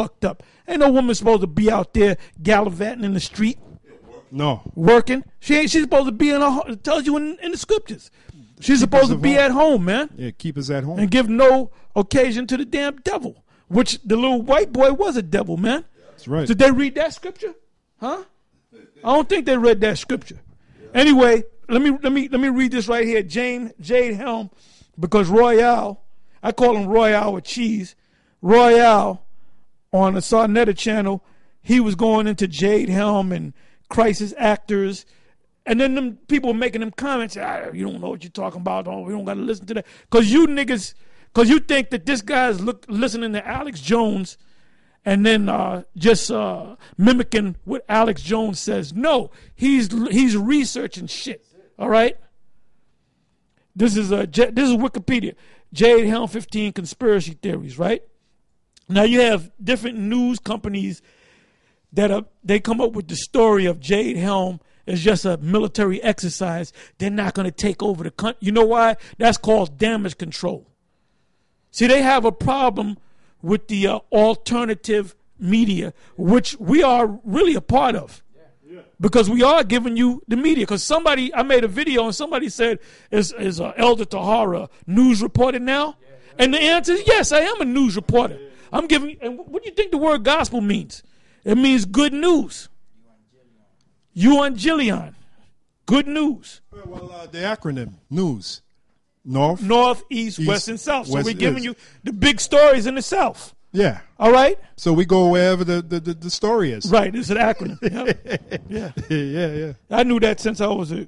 fucked up. Ain't no woman supposed to be out there gallivanting in the street. No. Working. She's supposed to be in a, it tells you in the scriptures. She's supposed to be at home, man. Yeah, keep us at home. And give no occasion to the damn devil. Which the little white boy was a devil, man. That's right. Did they read that scripture? Huh? I don't think they read that scripture. Anyway, let me read this right here. Jade Helm, because Royale, I call him Royale with cheese. Royale on the Sarnetta channel, he was going into Jade Helm and crisis actors, and then them people were making them comments. You don't know what you're talking about. Oh, we don't got to listen to that because you niggas, because you think that this guy's listening to Alex Jones, and then just mimicking what Alex Jones says. No, he's researching shit. All right. This is Wikipedia. Jade Helm 15 conspiracy theories. Right now, you have different news companies that they come up with the story of Jade Helm as just a military exercise. They're not going to take over the country. You know why? That's called damage control. See, they have a problem with the alternative media, which we are really a part of. Because we are giving you the media. Because I made a video and somebody said, is Elder Tahara news reporter now? And the answer is yes, I am a news reporter. I'm giving, and what do you think the word gospel means? It means good news. Evangelion. Good news. Well, the acronym, news. North, East, West, and South. So we're giving you the big stories in the South. Yeah. All right? So we go wherever the story is. Right. It's an acronym. Yep. Yeah. Yeah. I knew that since I was a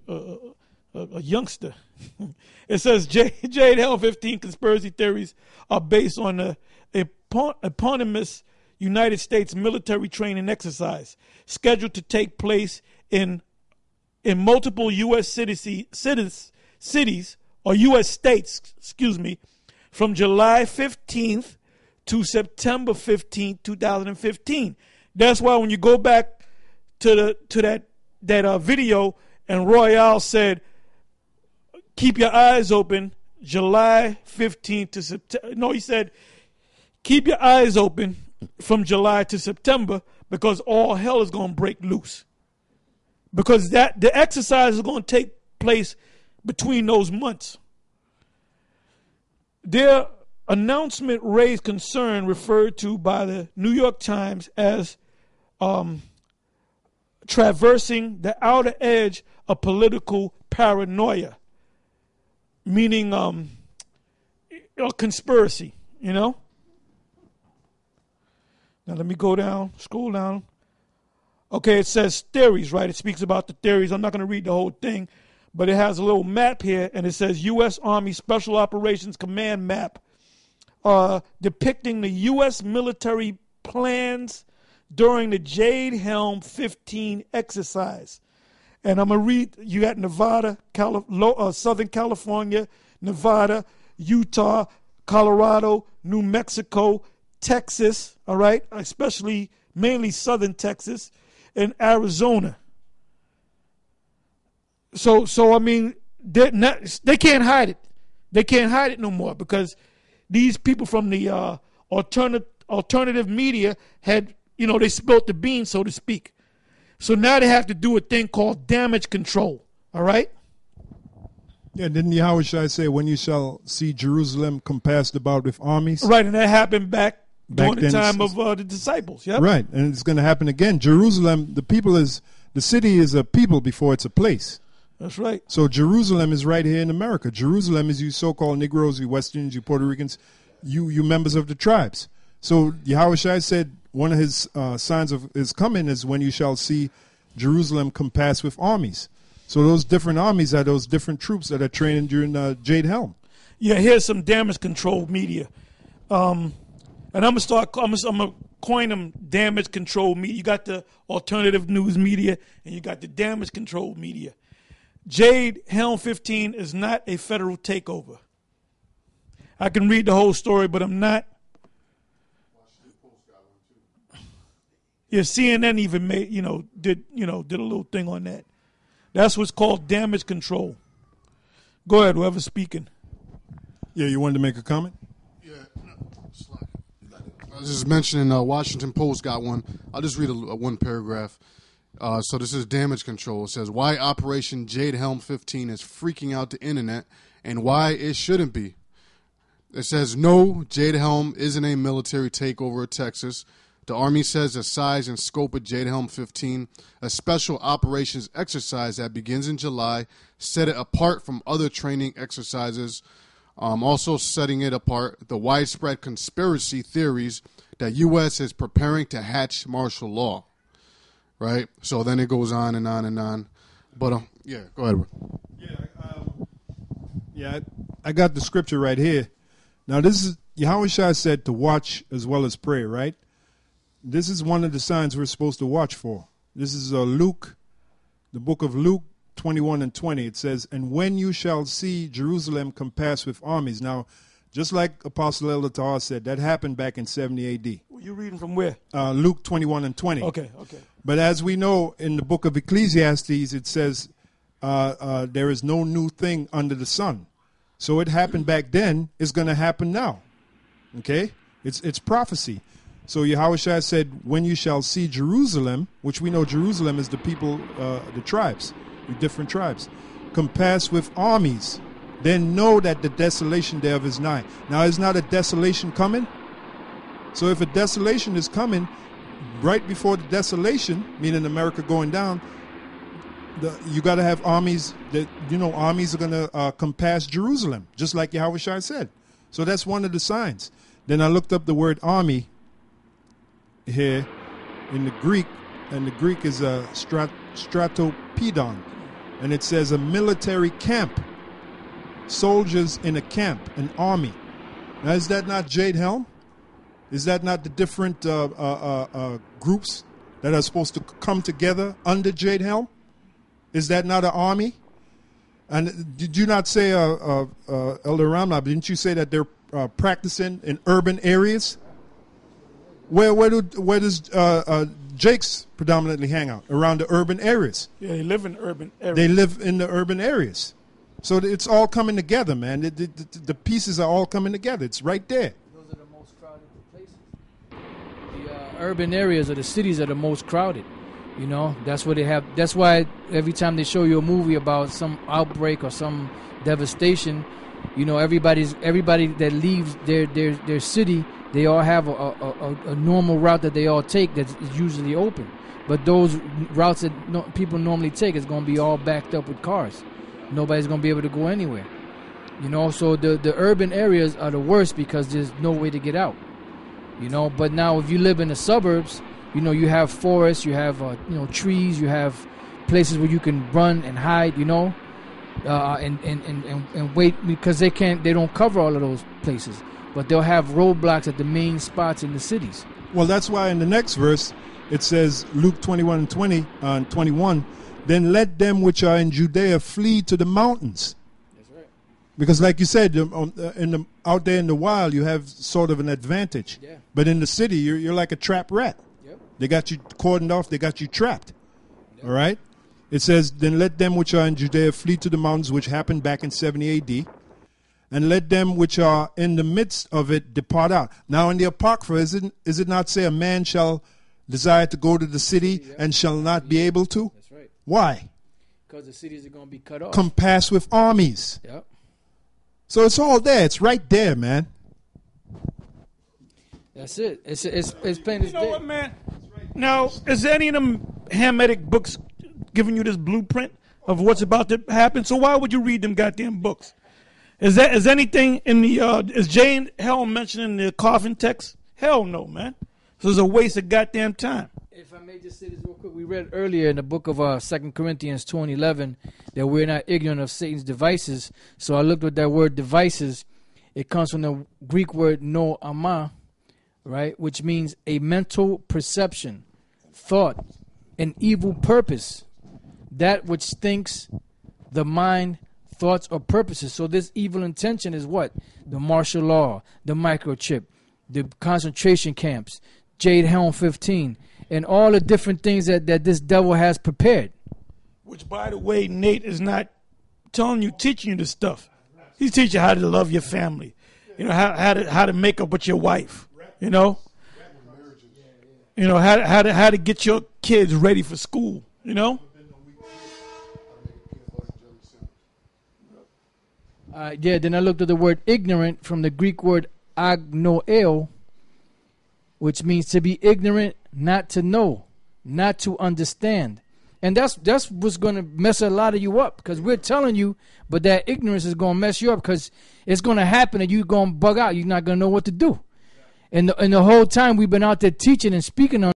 youngster. It says Jade Helm 15 conspiracy theories are based on the eponymous United States military training exercise scheduled to take place in multiple U.S. cities or U.S. states, from July 15th to September 15th, 2015. That's why when you go back to that video, and Royale said, keep your eyes open, July 15th to September. No, he said, keep your eyes open from July to September because all hell is going to break loose. Because the exercise is going to take place between those months. Their announcement raised concern referred to by the New York Times as traversing the outer edge of political paranoia, meaning a conspiracy, Now let me scroll down. Okay, it says theories, right? It speaks about the theories. I'm not going to read the whole thing, but it has a little map here, and it says U.S. Army Special Operations Command map depicting the U.S. military plans during the Jade Helm 15 exercise. And I'm going to read, you got Nevada, Southern California, Nevada, Utah, Colorado, New Mexico, Texas, all right, especially mainly southern Texas, and Arizona. So I mean, they can't hide it. They can't hide it no more because these people from the alternative media had, they spilled the beans, so to speak. So now they have to do a thing called damage control, all right? Yeah, didn't Yahweh Shai say, when you shall see Jerusalem compassed about with armies? Right, and that happened back during the time of the disciples. Yep. Right, and it's going to happen again. Jerusalem, the city is a people before it's a place. That's right. So Jerusalem is right here in America. Jerusalem is you so-called Negroes, you West Indians, you Puerto Ricans, you members of the tribes. So Yahweh Shai said one of his signs of his coming is when you shall see Jerusalem compassed with armies. So those different armies are those different troops that are training during Jade Helm. Yeah, here's some damage control media. And I'm gonna coin them damage control media. You got the alternative news media and you got the damage control media. Jade Helm 15 is not a federal takeover. I can read the whole story, but I'm not. Yeah, CNN even did a little thing on that. That's what's called damage control. Go ahead, whoever's speaking. Yeah, you wanted to make a comment? Yeah, no, This is mentioned in Washington Post got one. I'll just read one paragraph. So this is damage control. It says, why Operation Jade Helm 15 is freaking out the internet and why it shouldn't be. It says, no, Jade Helm isn't a military takeover of Texas. The Army says the size and scope of Jade Helm 15, a special operations exercise that begins in July, set it apart from other training exercises. Also setting it apart, the widespread conspiracy theories that U.S. is preparing to hatch martial law. Right? So then it goes on and on and on. But, yeah, go ahead. I got the scripture right here. Now, this is, Yahweh Shai said to watch as well as pray, right? This is one of the signs we're supposed to watch for. This is Luke, the book of Luke 21 and 20. It says, and when you shall see Jerusalem compassed with armies. Now, just like Apostle Elder Tahar said, that happened back in 70 A.D. You reading from where? Luke 21 and 20. Okay. But as we know, in the book of Ecclesiastes, it says there is no new thing under the sun. So it happened back then. It's going to happen now. Okay? It's prophecy. So Yahweh Shai said, when you shall see Jerusalem, which we know Jerusalem is the people, the tribes, the different tribes, compassed with armies, then know that the desolation thereof is nigh. Now, is not a desolation coming? So if a desolation is coming, right before the desolation, meaning America going down, you got to have armies that, armies are going to compass Jerusalem, just like Yahweh Shai said. So that's one of the signs. Then I looked up the word army here in the Greek, and the Greek is a stratopedon, and it says a military camp, soldiers in a camp, an army. Now, is that not Jade Helm? Is that not the different groups that are supposed to come together under Jade Helm? Is that not an army? And did you not say, Elder Ramla, didn't you say that they're practicing in urban areas? Where does Jakes predominantly hang out? Around the urban areas. Yeah, they live in urban areas. They live in the urban areas. So it's all coming together, man. The pieces are all coming together. It's right there. Those are the most crowded places. The urban areas or the cities are the most crowded. That's what they have. That's why every time they show you a movie about some outbreak or some devastation, everybody that leaves their city, they all have a normal route that they all take that's usually open. But those routes that people normally take is going to be all backed up with cars. Nobody's going to be able to go anywhere. So the urban areas are the worst because there's no way to get out. But now if you live in the suburbs, you have forests, you have trees, you have places where you can run and hide, and wait, because they don't cover all of those places. But they'll have roadblocks at the main spots in the cities. Well, that's why in the next verse it says, Luke 21 and 20 and 21, then let them which are in Judea flee to the mountains. That's right. Because like you said, out there in the wild, you have sort of an advantage. Yeah. But in the city, you're like a trapped rat. Yep. They got you cordoned off. They got you trapped. Yep. All right? It says, then let them which are in Judea flee to the mountains, which happened back in 70 A.D., and let them which are in the midst of it depart out. Now in the Apocrypha, is it not say a man shall desire to go to the city and shall not be able to? That's right. Why? Because the cities are going to be cut off. Compassed with armies. Yep. So it's all there. It's right there, man. That's it. It's plain as day. You know what, man? Now, is any of them Hamitic books giving you this blueprint of what's about to happen? So why would you read them goddamn books? Is anything in the is Jade Helm mentioned in the coffin text? Hell no, man. So it's a waste of goddamn time. If I may just say this real quick, we read earlier in the book of 2 Corinthians 2:11 that we're not ignorant of Satan's devices. So I looked at that word devices. It comes from the Greek word noama, right, which means a mental perception, thought, an evil purpose, that which thinks, the mind, thoughts or purposes. So this evil intention is what? The martial law, the microchip, the concentration camps, Jade Helm 15, and all the different things that this devil has prepared. Which, by the way, Nate is not teaching you this stuff. He's teaching you how to love your family, how to make up with your wife, You know, how to get your kids ready for school, you know? Yeah, then I looked at the word ignorant from the Greek word agnoeo, which means to be ignorant, not to know, not to understand. And that's what's going to mess a lot of you up, because we're telling you, but that ignorance is going to mess you up, because it's going to happen and you're going to bug out. You're not going to know what to do. And the whole time we've been out there teaching and speaking on